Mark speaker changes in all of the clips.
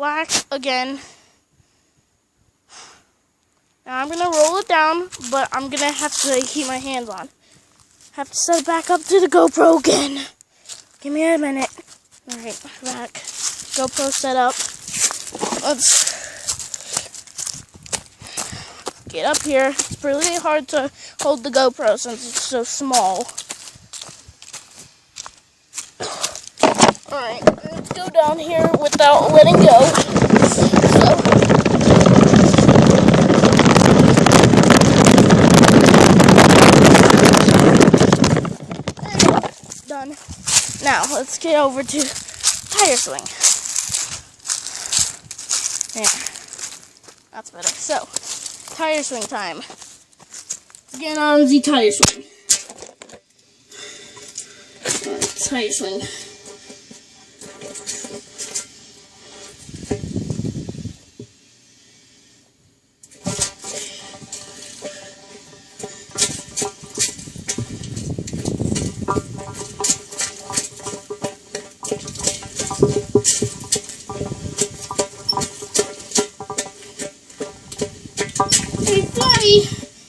Speaker 1: black again. Now I'm gonna roll it down, but I'm gonna have to keep my hands on. Have to set it back up to the GoPro again. Give me a minute. Alright, back. GoPro set up. Let's get up here. It's really hard to hold the GoPro since it's so small. Alright, let's go down here without letting go. Done. Now, let's get over to tire swing. There. That's better. So, tire swing time. Get on the tire swing. Alright, tire swing.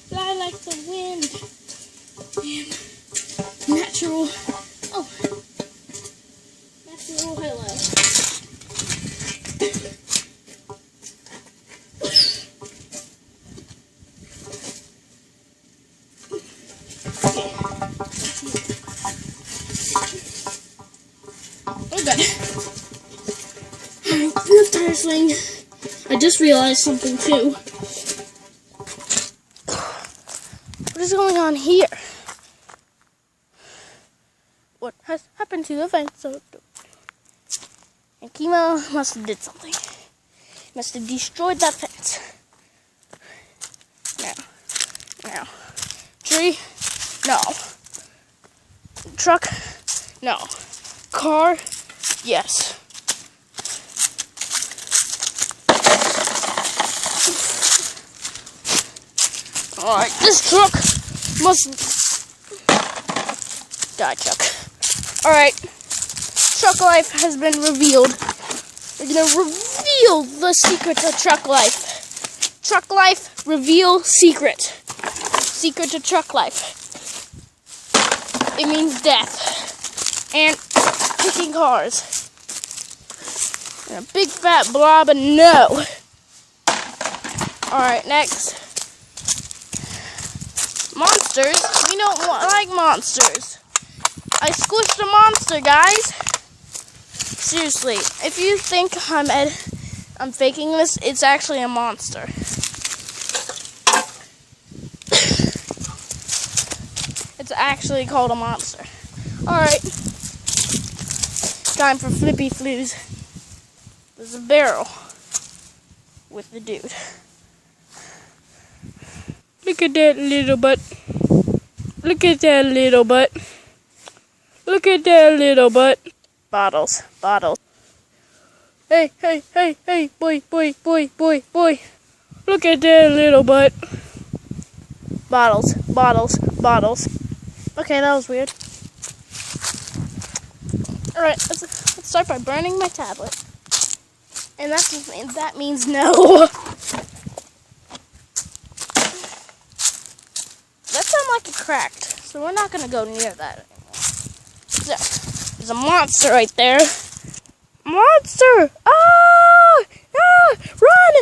Speaker 1: Fly like the wind and natural. Oh, natural hello. Oh, good. Alright, enough tire swing. I just realized something too. What is going on here? What has happened to the fence? And Kimo must have did something. Must have destroyed that fence. Now. Tree? No. Truck? No. Car? Yes. Alright, this truck must die, Chuck. Alright, Truck Life has been revealed. We're gonna reveal the secret of Truck Life. Truck Life, reveal secret. Secret to Truck Life. It means death. And kicking cars. And a big fat blob of no. Alright, next. Monsters? We don't like monsters. I squished a monster, guys. Seriously, if you think I'm faking this, it's actually a monster. It's actually called a monster. Alright. Time for Flippy Flues. There's a barrel with the dude. Look at that little butt. Look at that little butt. Look at that little butt. Bottles. Hey, boy. Look at that little butt. Bottles. Okay, that was weird. Alright, let's start by burning my tablet. And that means no. That sounded like it cracked, so we're not going to go near that anymore. So, there's a monster right there. Monster! Ah! Run!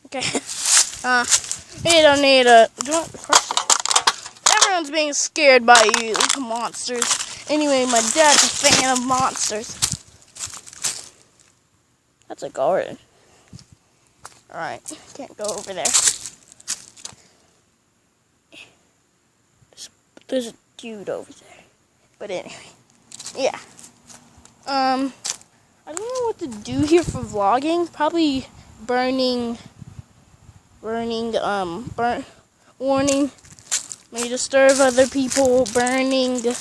Speaker 1: Okay. You don't need a... Everyone's being scared by you monsters. Anyway, my dad's a fan of monsters. That's a garden. Alright, can't go over there. There's a dude over there. But anyway, yeah. I don't know what to do here for vlogging. Probably burning, warning, may disturb other people, burning,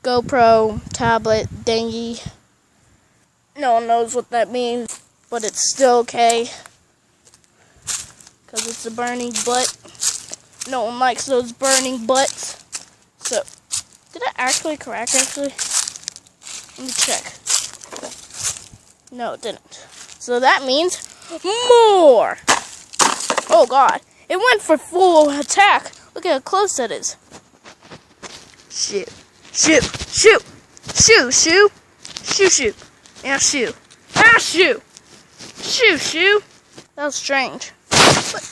Speaker 1: GoPro, tablet, dinghy. No one knows what that means, but it's still okay. Because it's a burning butt. No one likes those burning butts. So, did it actually crack, actually? Let me check. No, it didn't. So that means more. Oh God, it went for full attack. Look at how close that is. Shoot, shoot, shoot, shoot, shoot, shoot, shoot. Now shoot. Ah, shoot. Shoot, shoot. That was strange. But,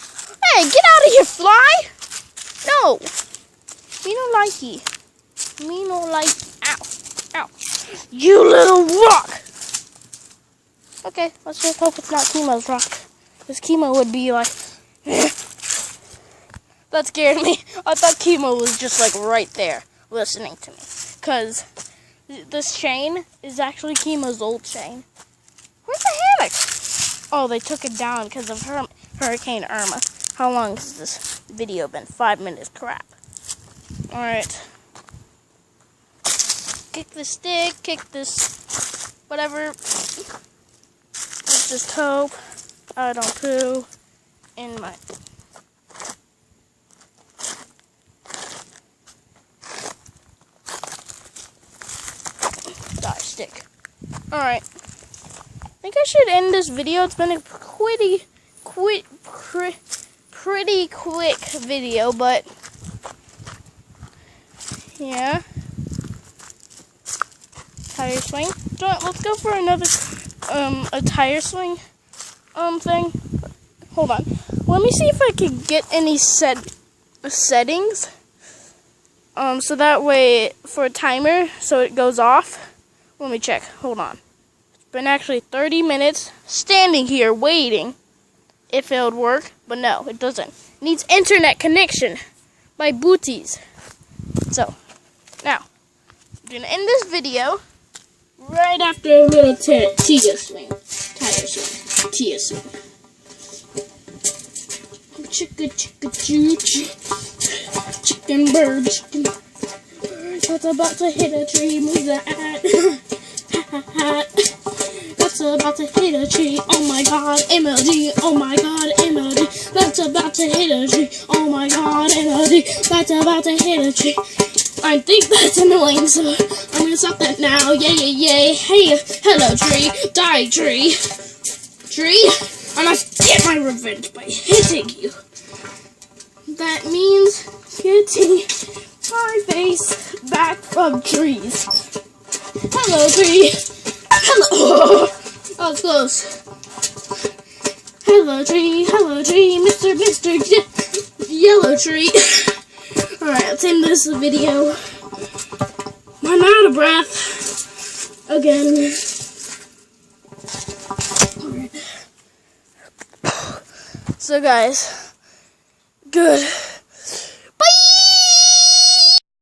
Speaker 1: hey, get out of here, fly! No. Me no likey. Me no like. Ow. Ow. You little rock! Okay, let's just hope it's not Chemo's rock. Because Chemo would be like... That scared me. I thought Chemo was just like right there listening to me. Because this chain is actually Chemo's old chain. Where's the hammock? Oh, they took it down because of Hurricane Irma. How long has this video been? 5 minutes. Crap. Alright. Kick the stick. Kick this... whatever. Let's just hope I don't poo in my... die stick. Alright. I think I should end this video. It's been a pretty quick video, but yeah. Tire swing. Let's go for another a tire swing thing. Hold on. Let me see if I can get any settings. So that way for a timer so it goes off. Let me check. Hold on. It's been actually 30 minutes standing here waiting if it would work, but no, it doesn't. It needs internet connection by booties. So, now, I'm going to end this video right after a little tire swing. Tire swing. Chicka chicka choo choo. Chicken bird, chicken bird. That's about to hit a tree. Move that. That's about to hit a tree. Oh my God, MLD. Oh my God, MLD. That's about to hit a tree. Oh my God, MLD. That's about to hit a tree. I think that's annoying, so I'm gonna stop that now. Yay. Hey, hello tree. Die tree. Tree, I must get my revenge by hitting you. That means getting my face back from trees. Hello tree. Hello. That was close. Hello tree, Mr. Yellow tree. Alright, let's end this video. I'm out of breath. Again. Alright. So guys, good.